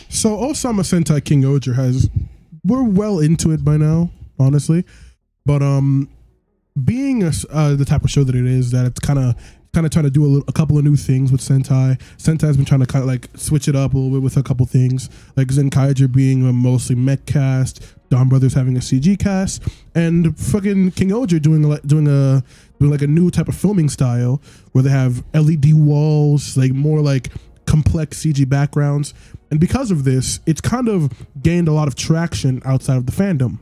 So Osama Sentai King Ohger we're well into it by now, honestly. But being the type of show that it is, that it's kind of trying to do a couple of new things with Sentai. Sentai's been trying to kind of like switch it up a little bit with a couple things, like Zenkaiger being a mostly mech cast, Dawn Brothers having a CG cast, and fucking King Ohger doing like a new type of filming style where they have LED walls, like more like complex CG backgrounds. And because of this, it's kind of gained a lot of traction outside of the fandom,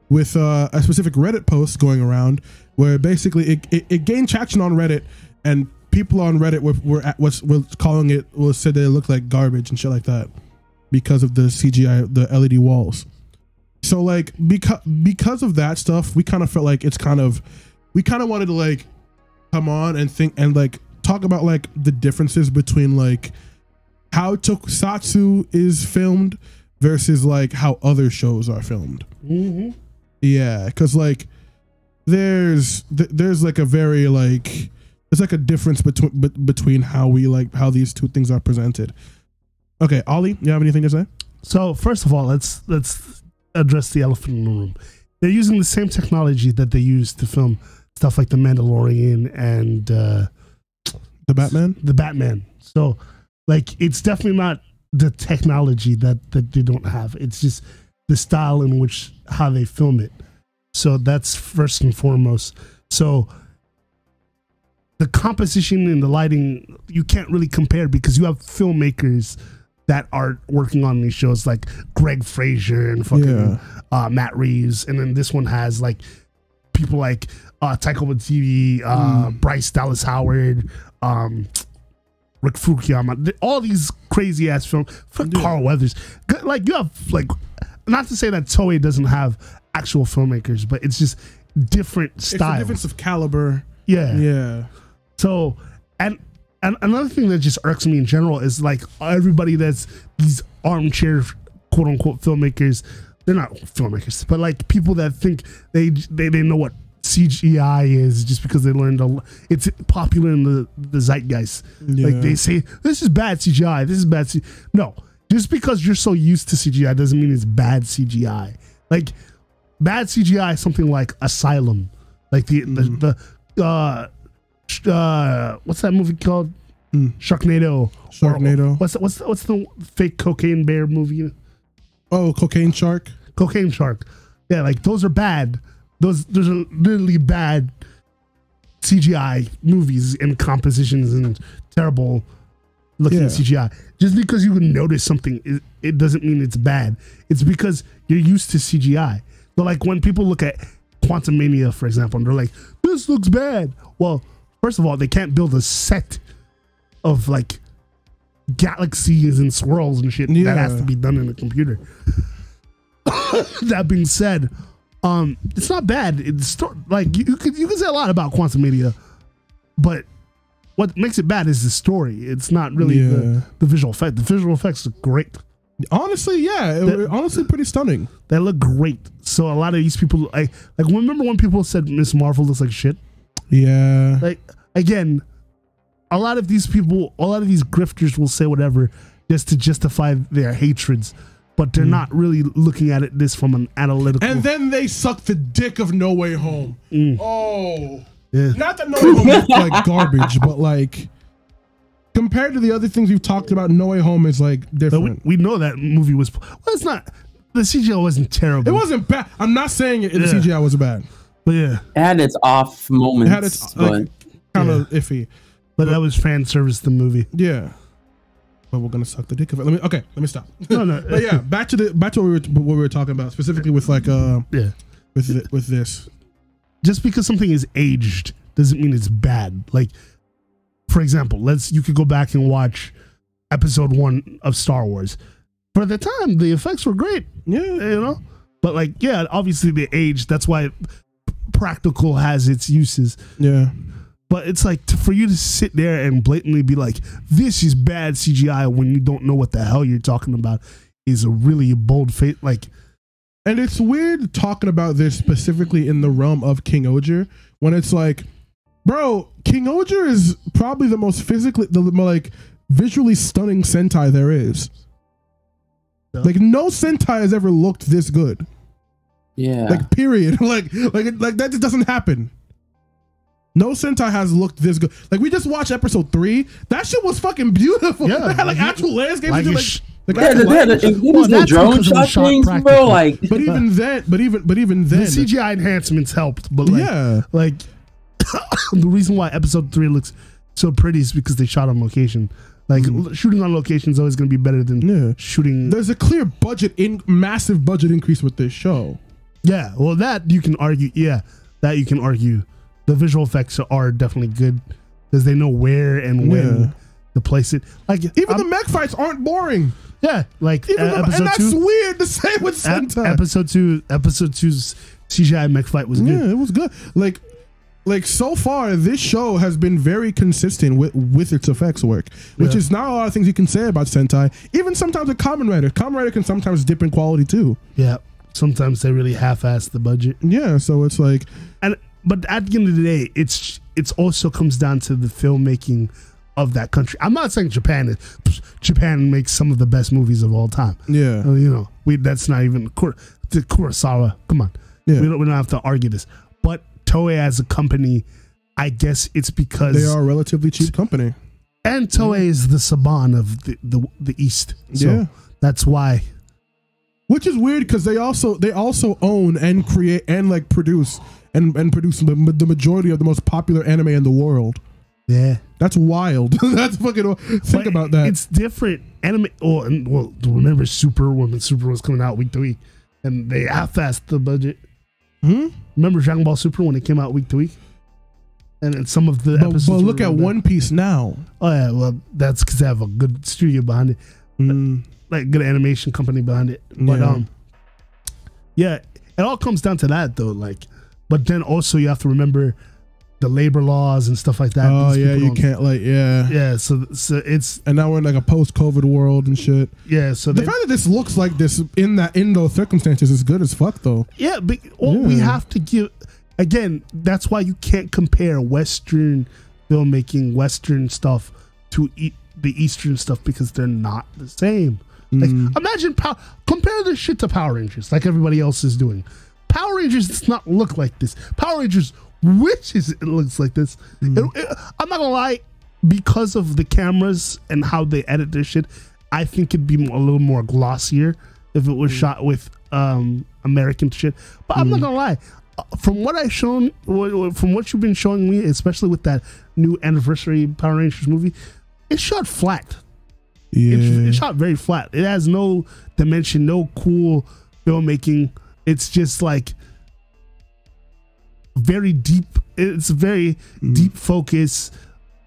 with a specific Reddit post going around where basically it gained traction on Reddit, and people on Reddit were calling it, said that it looked like garbage and shit like that because of the CGI, the LED walls. So like because of that stuff, we kind of felt like we kind of wanted to like come on and think and like talk about like the differences between like how Tokusatsu is filmed versus like how other shows are filmed. Mm-hmm. Yeah, because like there's like a very like there's like a difference between how these two things are presented. Okay, Ollie, you have anything to say? So first of all, let's address the elephant in the room. They're using the same technology that they used to film stuff like The Mandalorian and The Batman. So like it's definitely not the technology that they don't have. It's just the style in which how they film it. So that's first and foremost. So the composition and the lighting, you can't really compare because you have filmmakers that are working on these shows like Greg Fraser and fucking Matt Reeves. And then this one has like people like Taika Waititi, Bryce Dallas Howard, Rick Fukuyama, all these crazy ass films. Carl Weathers. Like you have like, not to say that Toei doesn't have actual filmmakers, but it's just different styles. It's a difference of caliber. Yeah. Yeah. So, and another thing that just irks me in general is like everybody that's these armchair quote unquote filmmakers, they're not filmmakers, but like people that think they know what CGI is just because they learned it's popular in the zeitgeist. Yeah. Like they say, this is bad CGI, this is bad CGI. No, just because you're so used to CGI doesn't mean it's bad CGI. Like bad CGI is something like Asylum, like the what's that movie called? Sharknado. Sharknado. What's the fake cocaine bear movie? Oh, Cocaine Shark. Cocaine Shark. Yeah, like those are bad. Those are literally bad CGI movies and compositions and terrible looking CGI. Just because you can notice something, it doesn't mean it's bad. It's because you're used to CGI. So like when people look at Quantum Mania, for example, and they're like, this looks bad. Well, first of all, they can't build a set of like galaxies and swirls and shit. That has to be done in a computer. That being said, it's not bad. It's like you could say a lot about Quantum Mania, but what makes it bad is the story. It's not really the visual effect. The visual effects are great. Honestly, honestly pretty stunning. They look great. So a lot of these people, like remember when people said Miss Marvel looks like shit? Yeah. Like again, a lot of these people, a lot of these grifters will say whatever just to justify their hatreds, but they're not really looking at this from an analytical. And then they suck the dick of No Way Home. Oh, yeah. Not that No Way Home is like garbage, but like compared to the other things we've talked about, No Way Home is like different. We know that movie was. Well, it's not. The CGI wasn't terrible. It wasn't bad. I'm not saying the CGI was bad. But yeah, it had its off moments. It had its like, kind of iffy. But that was fan service. The movie. Yeah. But we're gonna suck the dick of it. Let me stop. No. But yeah, back to what we were talking about specifically with like with this. Just because something is aged doesn't mean it's bad. Like, for example, you could go back and watch episode 1 of Star Wars. For the time, the effects were great. Yeah, you know. But like, yeah, obviously they aged. That's why practical has its uses. Yeah. But it's like for you to sit there and blatantly be like, this is bad CGI when you don't know what the hell you're talking about is a really bold face. Like, and it's weird talking about this specifically in the realm of King Ohger when it's like, bro, King Ohger is probably the most visually stunning Sentai there is. Like no Sentai has ever looked this good. Yeah. Like period. like that just doesn't happen. No Sentai has looked this good. Like we just watched episode 3. That shit was fucking beautiful. Yeah, they had like actual landscapes. like the drone shot things, bro. Like, but even then, the CGI enhancements helped. But like the reason why episode 3 looks so pretty is because they shot on location. Like shooting on location is always going to be better than shooting. There's a clear massive budget increase with this show. Yeah, well, that you can argue. Yeah, that you can argue. The visual effects are definitely good because they know where and when to place it. Like even the mech fights aren't boring. Yeah, like episode and that's 2, weird to say with Sentai. Episode 2's CGI mech fight was good. Yeah, it was good. Like so far, this show has been very consistent with its effects work, which is not a lot of things you can say about Sentai. Even sometimes with Kamen Rider can sometimes dip in quality too. Yeah, sometimes they really half-ass the budget. Yeah, so it's like, but at the end of the day, it's also comes down to the filmmaking of that country. I'm not saying Japan makes some of the best movies of all time. Yeah, that's not even the Kurosawa. Come on, we don't have to argue this. But Toei as a company, I guess it's because they are a relatively cheap company, and Toei is the Saban of the East. So that's why. Which is weird because they also own and create and like produce and produce the majority of the most popular anime in the world. Yeah, that's wild. That's fucking. Think about that. It's different anime. Remember Super when Super was coming out week to week, and they half-assed the budget. Remember Dragon Ball Super when it came out week to week, and then some of the episodes. But look at One Piece now. Oh yeah, well that's because they have a good studio behind it, like good animation company behind it. But it all comes down to that though. Like, but then also you have to remember the labor laws and stuff like that. Oh yeah, you can't So it's, and now we're in like a post-COVID world and shit. Yeah, so the fact that this looks like this in those circumstances is good as fuck though. Yeah, but we have to give again. That's why you can't compare Western filmmaking, Western stuff to the Eastern stuff because they're not the same. Like imagine compare this shit to Power Rangers, like everybody else is doing. Power Rangers does not look like this. Power Rangers wishes it looks like this. I'm not gonna lie, because of the cameras and how they edit their shit, I think it'd be a little more glossier if it was shot with American shit. But I'm not gonna lie, from what you've been showing me, especially with that new anniversary Power Rangers movie, it's shot flat. It's shot very flat. It has no dimension, no cool filmmaking. It's just like very deep. It's very deep focus,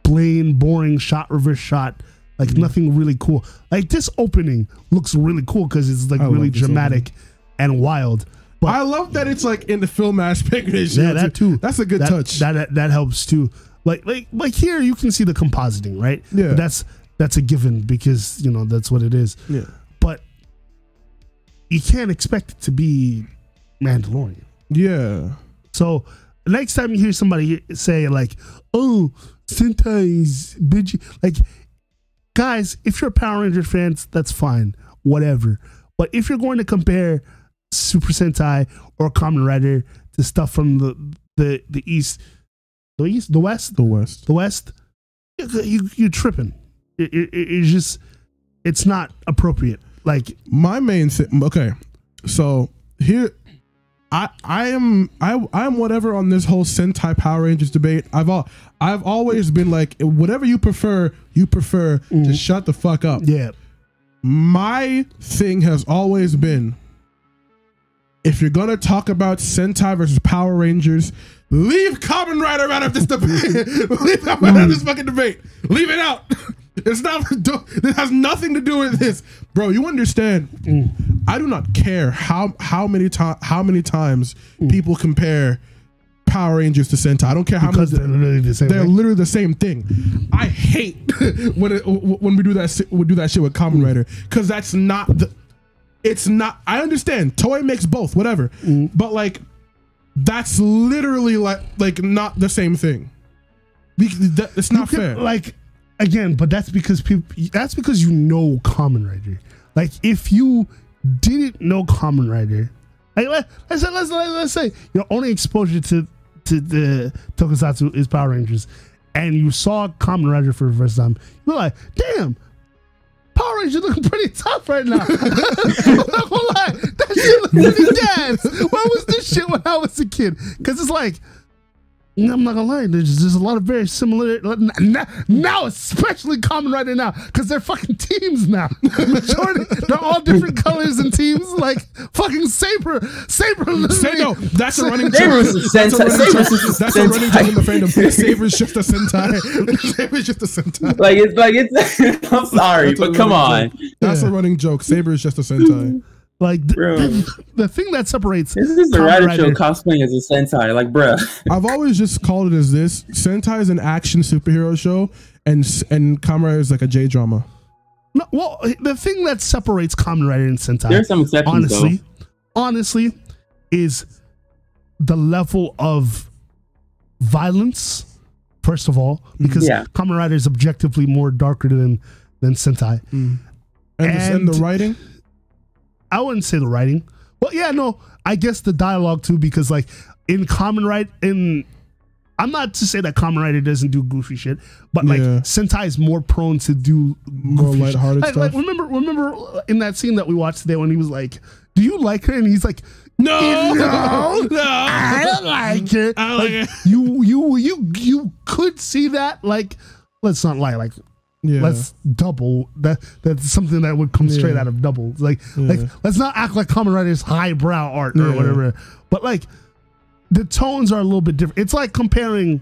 plain, boring shot, reverse shot. Like nothing really cool. Like this opening looks really cool because it's like really dramatic and wild. But I love that it's like in the film aspect. Yeah, that too. That's a good touch. That helps too. Like here you can see the compositing, right? Yeah. But that's a given because that's what it is. Yeah. But you can't expect it to be Mandalorian. Yeah. So next time you hear somebody say like, "Oh, Sentai's bitchy," like, guys, if you're Power Ranger fans, that's fine, whatever. But if you're going to compare Super Sentai or Kamen Rider to stuff from the East, the West, you're tripping. It's just, it's not appropriate. Like my main thing. Okay, so here. I am whatever on this whole Sentai Power Rangers debate. I've always been like, whatever you prefer to shut the fuck up. Yeah. My thing has always been, if you're gonna talk about Sentai versus Power Rangers, leave Kamen Rider out of this debate. Leave Kamen Rider out of this fucking debate. Leave it out. It's not. It has nothing to do with this, bro. You understand? I do not care how many times people compare Power Rangers to Sentai. I don't care how much. They're literally the same. They're literally the same thing. I hate when we do that shit with Kamen Rider because that's not the. It's not. I understand. Toei makes both, whatever. But like, that's literally like not the same thing. It's not fair. Like. Again, but that's because Kamen Rider. Like if you didn't know Kamen Rider, like let's say your only exposure to the Tokusatsu is Power Rangers, and you saw Kamen Rider for the first time, you're like, damn, Power Rangers looking pretty tough right now. I'm not gonna lie, that shit look pretty gas. Where was this shit when I was a kid? Because it's like, I'm not gonna lie, there's a lot of very similar now, especially Kamen Rider now, because they're fucking teams now. Majority, they're all different colors and teams, like fucking Saber. No, that's a running joke. Saber's a Sentai. That's a running joke in the fandom. Saber's just a Sentai. Saber's just a Sentai. Like it's I'm sorry, but come on. That's a running joke. Saber is just a Sentai. Like the thing that separates this is a Rider show cosplaying as a Sentai, like bruh. I've always just called it as this. Sentai is an action superhero show, and Kamen Rider is like a J drama. No, well, the thing that separates Kamen Rider and Sentai, there's some exceptions, honestly, is the level of violence. First of all, because Kamen Rider is objectively more darker than Sentai, and the writing. I wouldn't say the writing. Well, yeah, no, I guess the dialogue too, because like in Kamen Rider, I'm not to say that Kamen Rider doesn't do goofy shit, but like Sentai is more prone to do more lighthearted stuff. Like remember in that scene that we watched today when he was like, "Do you like her?" and he's like, No, I don't like it. I like it. You could see that. Like, let's not lie. Like, let's double that. That's something that would come straight out of Double. Like let's not act like Kamen Rider's highbrow art or whatever. But like, the tones are a little bit different. It's like comparing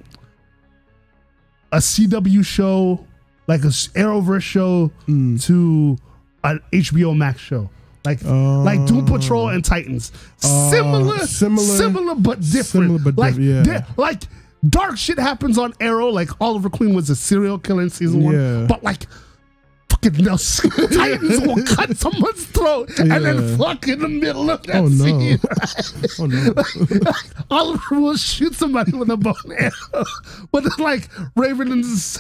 a CW show, like a Arrowverse show, to an HBO Max show. Like Doom Patrol and Titans, similar but different. Like dark shit happens on Arrow. Like Oliver Queen was a serial killer in season 1, but like fucking Titans will cut someone's throat and then fuck in the middle of that scene. Oh no! Oliver will shoot somebody with a bow and arrow, but then like Raven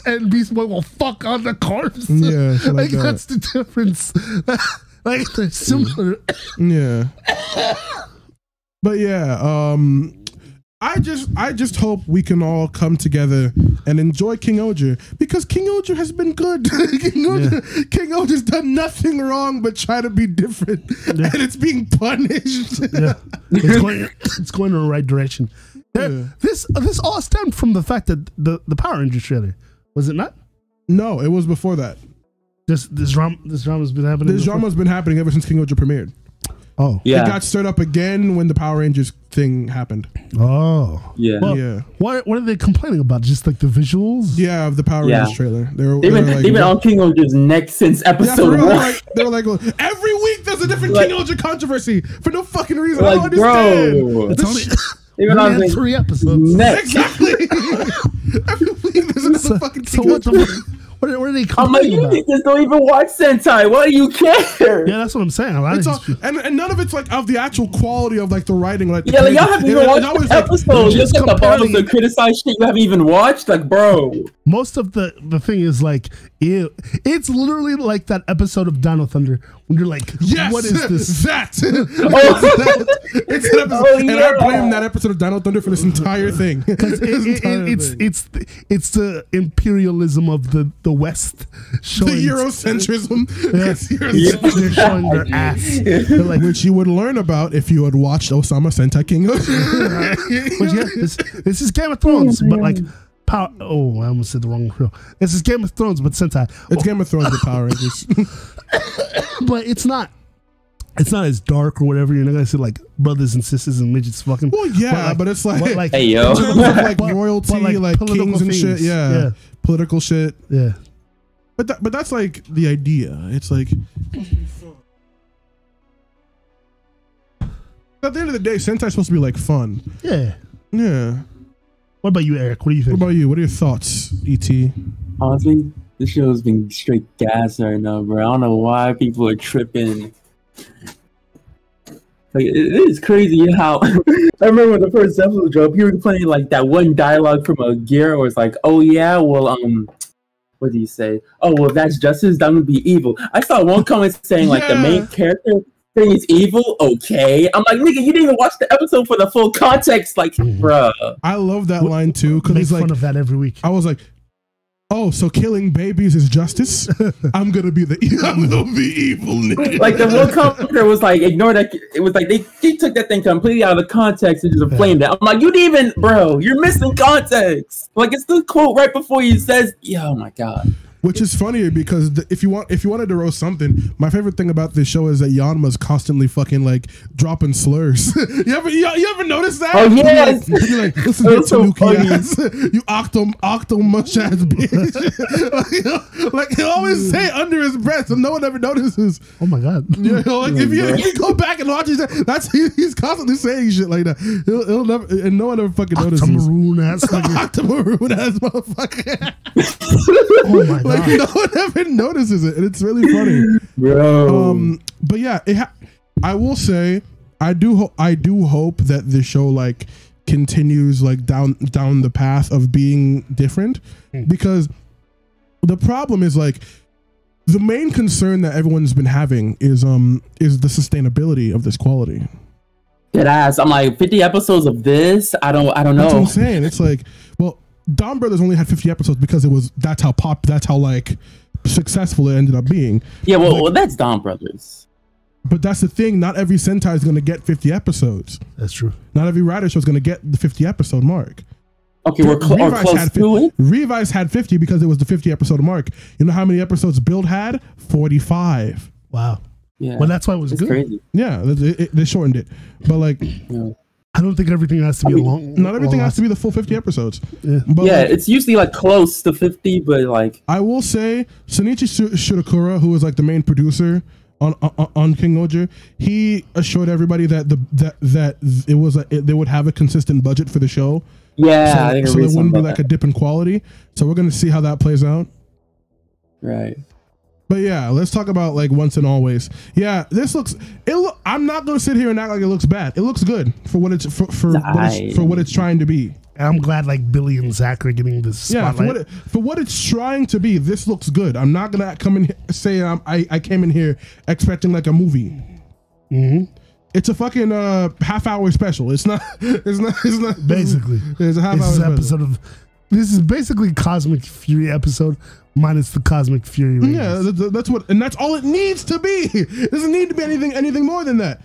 and Beast Boy will fuck on the corpse. Yeah, like that's the difference. Like they're similar. But I just hope we can all come together and enjoy King Ohger, because King Ohger has been good. King Ohger's done nothing wrong but try to be different, and it's being punished. It's going in the right direction. This all stemmed from the fact that the Power Rangers trailer, was it not? No, it was before that. This drama's been happening. This drama's been happening ever since King Ohger premiered. Oh, yeah. It got stirred up again when the Power Rangers thing happened. Oh, yeah. Well, what are they complaining about? Just like the visuals? Yeah, of the Power Rangers trailer. They've been on King Ohger's neck since episode 1. They were like, every week there's a different King Ohger controversy for no fucking reason. Like, I don't understand. Bro, it's only 3 episodes. Exactly. Every week there's another fucking King Ohger. What are they I'm like, you niggas don't even watch Sentai. Why do you care? Yeah, that's what I'm saying. And none of it's like of the actual quality of like the writing. Like y'all haven't even watched the episode. Just like the bottles to criticize shit you haven't even watched. Like, bro. Most of the thing is like, it's literally like that episode of Dino Thunder when you're like, what is this? It's an episode, and I blame that episode of Dino Thunder for this entire thing. Because it's the imperialism of the West showing the Eurocentrism. They're showing their ass. They're like, which you would learn about if you had watched Osama Sentai King Ohger. This is Game of Thrones, but like I almost said the wrong show. This is Game of Thrones, but Sentai. It's Game of Thrones with Power Rangers. But it's not as dark or whatever. You're not gonna see like brothers and sisters and midgets fucking. Well, yeah, but it's like hey yo, like royalty, like kings and shit. Yeah, political shit. Yeah, but that's like the idea. It's like at the end of the day, Sentai's supposed to be like fun. Yeah. What about you, Eric? What do you think? What about you? What are your thoughts, E.T.? Honestly, this show's been straight gas right now, bro. I don't know why people are tripping. Like, it is crazy how I remember when the first episode dropped, you were playing like that one dialogue from a gear where it's like, oh yeah, well, what do you say? Oh, well, if that's justice, that would be evil. I saw one comment saying like the main character thing is evil. Okay, I'm like, nigga, you didn't even watch the episode for the full context. Like, bruh. I love that line too because he's like, fun of that every week. I was like, oh, so killing babies is justice? I'm gonna be evil, nigga. Like the one commenter was like, ignore that. It was like he took that thing completely out of the context and just inflamed it. I'm like, you didn't even, bro, you're missing context. Like it's the quote right before you says, yeah, oh my god. Which is funnier because if you wanted to roast something, my favorite thing about this show is that Yanma's constantly fucking like dropping slurs. you ever notice that? Oh yes. You're like, listen to Tanuki ass, you octo mush ass bitch. like he'll always say under his breath, so no one ever notices. Oh my god. You know, like if you go back and watch it, he's constantly saying shit like that. He'll never, and no one ever fucking notices. Octomaroon ass motherfucker. Oh my god. Like no one ever notices it, and it's really funny, bro. But yeah, I will say I do hope that the show like continues like down the path of being different, because the problem is like the main concern that everyone's been having is the sustainability of this quality. Dead ass. I'm like 50 episodes of this. I don't know. That's what I'm saying. It's like, well, Dawn Brothers only had 50 episodes because that's how like successful it ended up being. Yeah, well, that's Dawn Brothers. But that's the thing. Not every Sentai is going to get 50 episodes. That's true. Not every writer show is going to get the 50 episode mark. Okay, we're close to it. Revice had 50 because it was the 50 episode mark. You know how many episodes Build had? 45. Wow. Yeah. Well, that's why it was good. Crazy. Yeah, they shortened it. But like, I don't think everything has to be long. Not everything has to be the full 50 episodes. Yeah, but yeah, like, it's usually like close to 50, but like I will say, Shinichi Shirakura, who was like the main producer on King Ohger, he assured everybody that it was they would have a consistent budget for the show. Yeah, so there wouldn't be like a dip in quality. So we're gonna see how that plays out. Right. But yeah, let's talk about like Once and Always. Yeah, this looks. I'm not gonna sit here and act like it looks bad. It looks good for what it's for what it's trying to be. And I'm glad like Billy and Zach are getting this spotlight. Yeah, for what it's trying to be, this looks good. I'm not gonna come in here, say I came in here expecting like a movie. Mm-hmm. It's a fucking half-hour special. It's not. Basically, it's a half-hour episode of. This is basically Cosmic Fury episode minus the Cosmic Fury Rangers. Yeah, that's all it needs to be. It doesn't need to be anything more than that.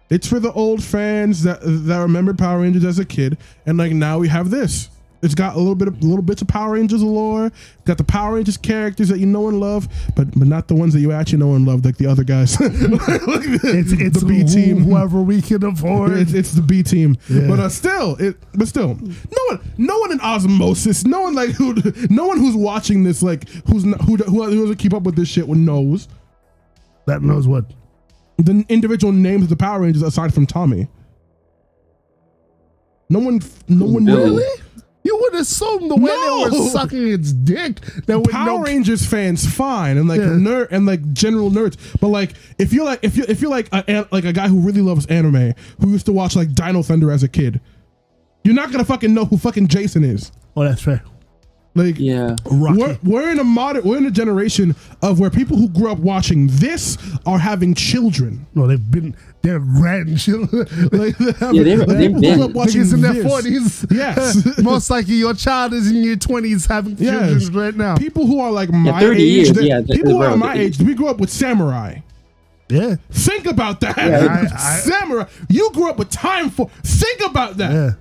It's for the old fans that remember Power Rangers as a kid, and like now we have this. It's got little bits of Power Rangers lore. It's got the Power Rangers characters that you know and love, but not the ones that you actually know and love, like the other guys. it's the B team, whoever we can afford. It's the B team, yeah. but still, no one in osmosis, no one who's watching this, like who doesn't keep up with this shit knows. That knows what the individual names of the Power Rangers aside from Tommy. No one really. You would assume the way they were sucking its dick that Power Rangers fans fine and like nerd and like general nerds, but like if you're like a guy who really loves anime who used to watch like Dino Thunder as a kid, you're not gonna fucking know who fucking Jason is. Oh, that's fair. Like yeah, we're in a generation of where people who grew up watching this are having children. No, they're grandchildren. Like, they've been watching in their 40s. Yes, most likely your child is in your 20s having children right now. People who are like my age, people who are my age, we grew up with Samurai. Yeah, think about that. Samurai, you grew up with Time for. Think about that.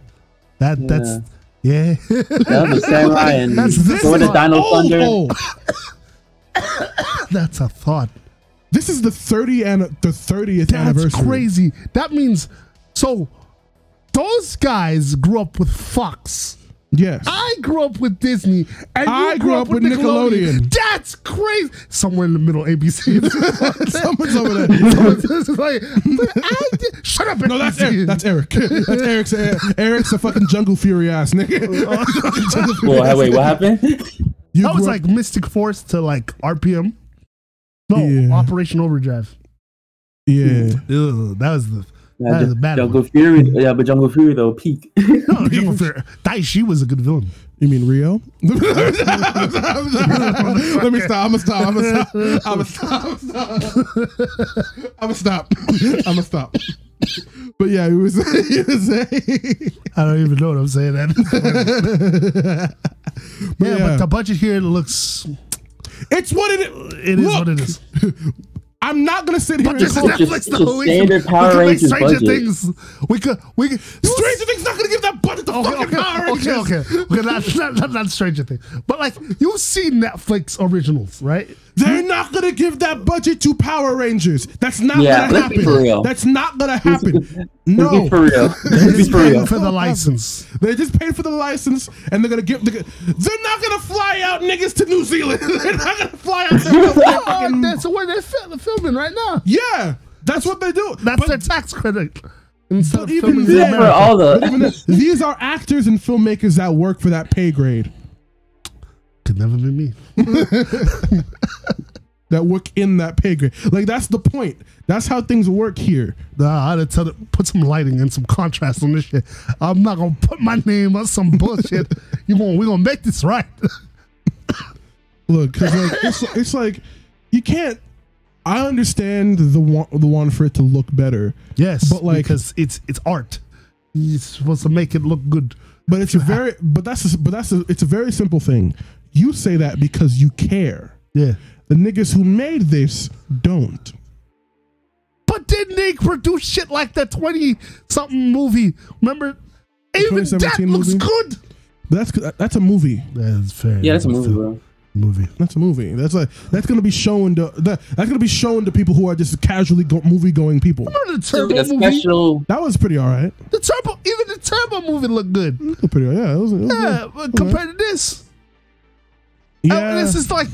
Yeah, that's. Yeah, that was Samurai and that's Dino Thunder. That's a thought. This is the 30th anniversary. That's crazy. That means so those guys grew up with Fox. Yes, I grew up with Disney, and I grew up with Nickelodeon. That's crazy. Somewhere in the middle, ABC. Someone's over there. Like, shut up. No, that's Eric. That's Eric. That's Eric's a fucking Jungle Fury ass nigga. Well, wait, what happened? That was like Mystic Force to like RPM. No, Operation Overdrive. Yeah, that was the. Yeah, that is a bad Jungle one. Fury, yeah, but Jungle Fury though peak. No, Jungle Fury. Daishi was a good villain. You mean Rio? Let me stop. I'm gonna stop. But yeah, he was saying. I don't even know what I'm saying. But the budget here looks. It's what it is. It is what it is. I'm not gonna sit here and It's just standard Power Rangers budget. Things. We could. Stranger Things not gonna give that budget to fucking Power Rangers. Okay. Not Stranger Things. But like you've seen Netflix originals, right? They're not gonna give that budget to Power Rangers. That's not gonna happen. Be for real. That's not gonna happen. No, be for real. They're just paying for the license. They just paid for the license, and they're gonna give. They're not gonna fly out niggas to New Zealand. They're not gonna fly out. That's where they're filming right now. Yeah, that's what they do. That's their tax credit. Instead of even filming in America. These are actors and filmmakers that work for that pay grade. Could never be me. That work in that pay grade. Like, that's the point. That's how things work here. Nah, I had to tell them, put some lighting and some contrast on this shit. I'm not gonna put my name on some bullshit. We're gonna make this right. Look, cause like it's like you can't. I understand the one for it to look better. Yes, but like because it's art. You're supposed to make it look good. But it's it's a very simple thing. You say that because you care. Yeah. The niggas who made this don't. But didn't they produce shit like the 20-something movie? Remember? Even that looks good. That's a movie. That's fair. Yeah, that's a movie, bro. That's a movie. That's gonna be shown to that's gonna be shown to people who are just casually movie going people. Remember the Turbo movie? That was pretty alright. Even the Turbo movie looked good. Pretty, yeah. It was but compared to this, this is like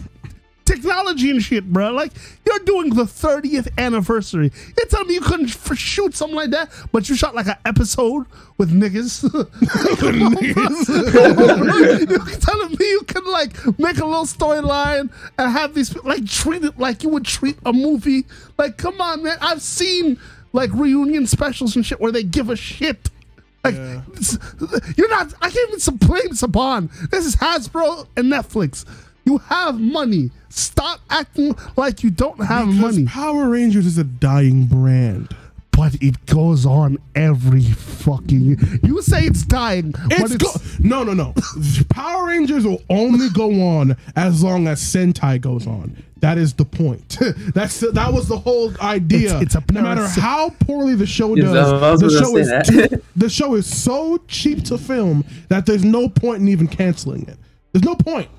technology and shit, bro. Like, you're doing the 30th anniversary. You're telling me you couldn't shoot something like that, but you shot like an episode with niggas. You're telling me you can like make a little storyline and have these like treat it like you would treat a movie. Like, come on, man. I've seen like reunion specials and shit where they give a shit. Like, you're not. I can't even blame Saban. This is Hasbro and Netflix. You have money. Stop acting like you don't have money. Power Rangers is a dying brand. But it goes on every fucking... You say it's dying, but it's... No. Power Rangers will only go on as long as Sentai goes on. That is the point. That was the whole idea. No matter how poorly the show does, the show is so cheap to film that there's no point in even canceling it. There's no point.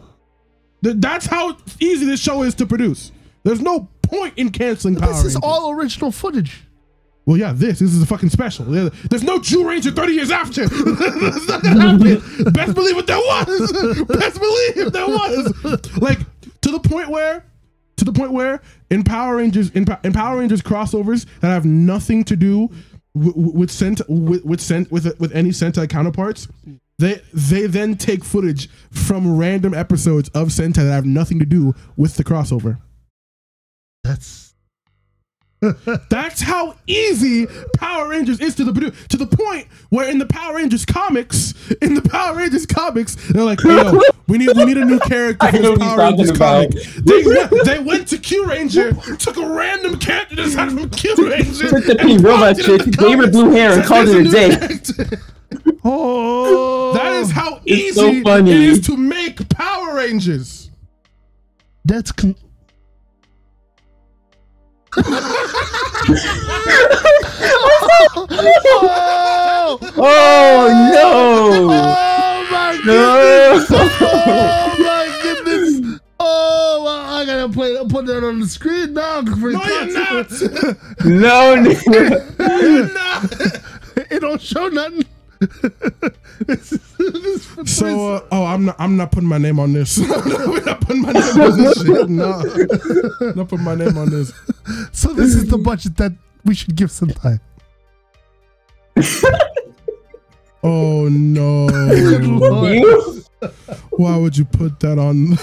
That's how easy this show is to produce. There's no point in canceling Power Rangers. This is all original footage. Well, yeah, this is a fucking special. There's no Jew Ranger 30 years after. That's not gonna happen. Best believe it there was. Best believe there was. Like, to the point where in Power Rangers crossovers that have nothing to do with any Sentai counterparts, they then take footage from random episodes of Sentai that have nothing to do with the crossover. That's how easy Power Rangers is to produce, to the point where in the Power Rangers comics, they're like, hey, yo, we need a new character for this Power Rangers comic. They went to Q Ranger, took a random character that's out from Q Ranger, took the pink robot chick, gave her blue hair, and called it a day. Oh, that is how easy it is to make Power Rangers. That's Oh no! Oh my goodness! Oh my goodness! Oh, well, I gotta put that on the screen now. No, you're not. No, you're not. It don't show nothing. So, I'm not putting my name on this. We're not putting my name on this shit. No, not putting my name on this. So this is the budget that we should give Sentai. Oh no! Why would you put that on?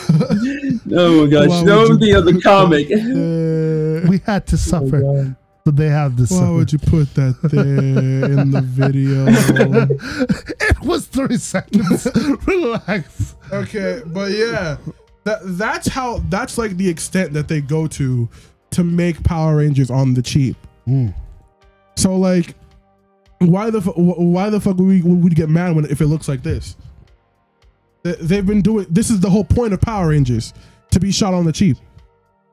Oh my gosh! No, the other comic. We had to suffer. But they have this. Why would you put that there in the video? It was 30 seconds. Relax. Okay, but yeah, that's like the extent that they go to make Power Rangers on the cheap. So like, why the fuck would we get mad if it looks like this? They've been doing this. Is the whole point of Power Rangers, to be shot on the cheap.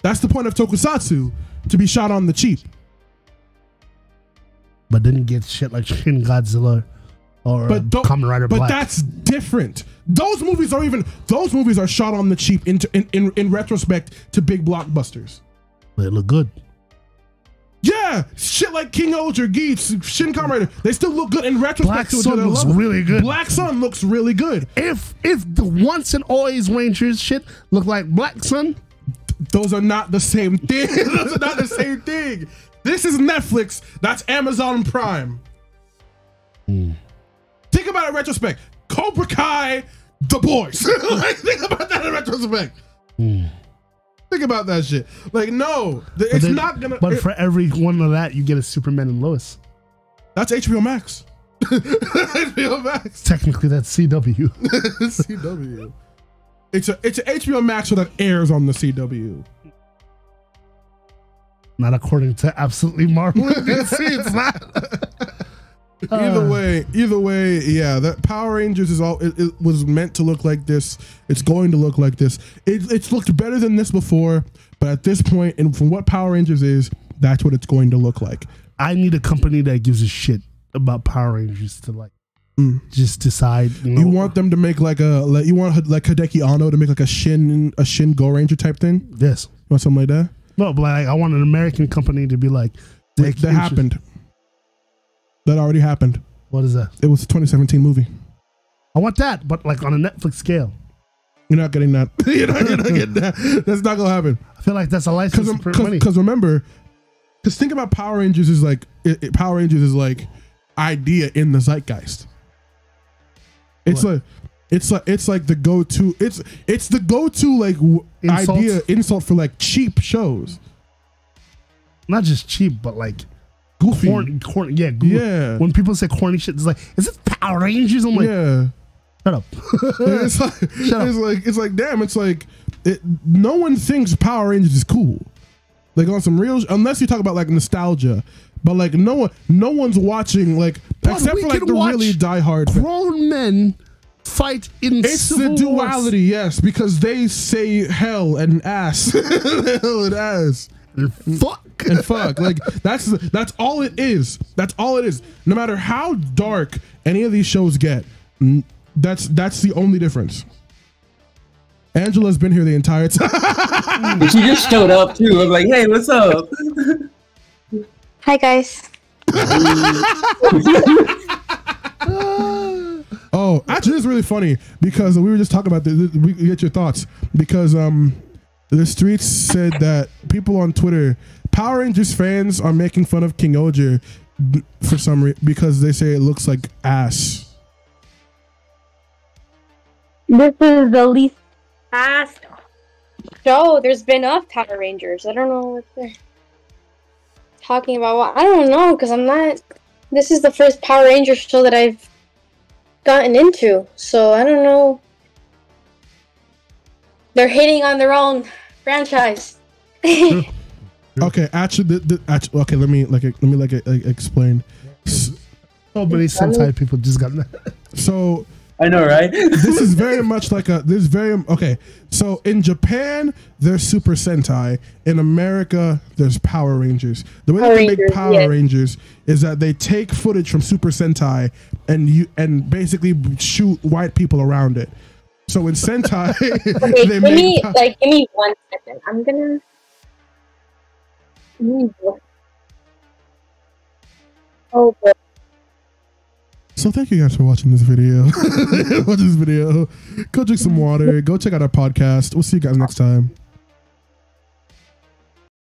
That's the point of Tokusatsu, to be shot on the cheap. But didn't get shit like Shin Godzilla or Kamen Rider Black. But that's different. Those movies are shot on the cheap in retrospect to big blockbusters. They look good. Yeah, shit like King Ohger, Geats, Shin Kamen Rider, they still look good in retrospect. Black Sun looks really good. Black Sun looks really good. If the once and always Rangers shit look like Black Sun, those are not the same thing. Those are not the same thing. This is Netflix. That's Amazon Prime. Think about it in retrospect. Cobra Kai, The Boys. Like, think about that in retrospect. Think about that shit. Like, no, it's not gonna. But for every one of that, you get a Superman and Lois. That's HBO Max. HBO Max. Technically, that's CW. CW. It's an HBO Max that airs on the CW. Not according to Absolutely Marvel. It's not. Either way, yeah. That Power Rangers is all. It was meant to look like this. It's going to look like this. It's looked better than this before, but at this point, and from what Power Rangers is, that's what it's going to look like. I need a company that gives a shit about Power Rangers to like just decide. You want them to make you want like Hideki Anno to make like a Shin Go Ranger type thing. Yes. You want something like that? No, but like I want an American company to be like. That happened. That already happened. What is that? It was a 2017 movie. I want that, but like on a Netflix scale. You're not getting that. You're not getting that. That's not gonna happen. I feel like that's a license for money. Because remember, think about Power Rangers is like Power Rangers is like idea in the zeitgeist. It's like the go-to. It's the go-to like insult for like cheap shows. Not just cheap, but like goofy. Corny, yeah, goofy. Yeah. When people say corny shit, it's like, is it Power Rangers? I'm like, yeah. Shut up. It's like, damn. It's like no one thinks Power Rangers is cool. Like on some real, unless you talk about like nostalgia. But like no one's watching like except for like the really diehard grown men fight in it's the duality, yes, because they say hell and ass, hell and ass. And fuck. Like that's all it is. That's all it is. No matter how dark any of these shows get, that's the only difference. Angela's been here the entire time. She just showed up too. I was like, hey, what's up? Hi guys. Oh, actually, it's really funny because we were just talking about this. We get your thoughts because the streets said that people on Twitter, Power Rangers fans are making fun of King Ohger for some reason because they say it looks like ass. This is the least ass show there's been of Power Rangers. I don't know what they're talking about. Well, I don't know because I'm not. This is the first Power Rangers show that I've gotten into, so I don't know. They're hating on their own franchise. Okay, actually, okay. Let me explain. So many Sentai people just got that. So I know, right? This is very much like okay. So in Japan, there's Super Sentai. In America, there's Power Rangers. The way they make Power Rangers is that they take footage from Super Sentai and basically shoot white people around it. So in Sentai, okay, give me 1 second. I'm gonna. Oh boy. So thank you guys for watching this video. Go drink some water. Go check out our podcast. We'll see you guys next time.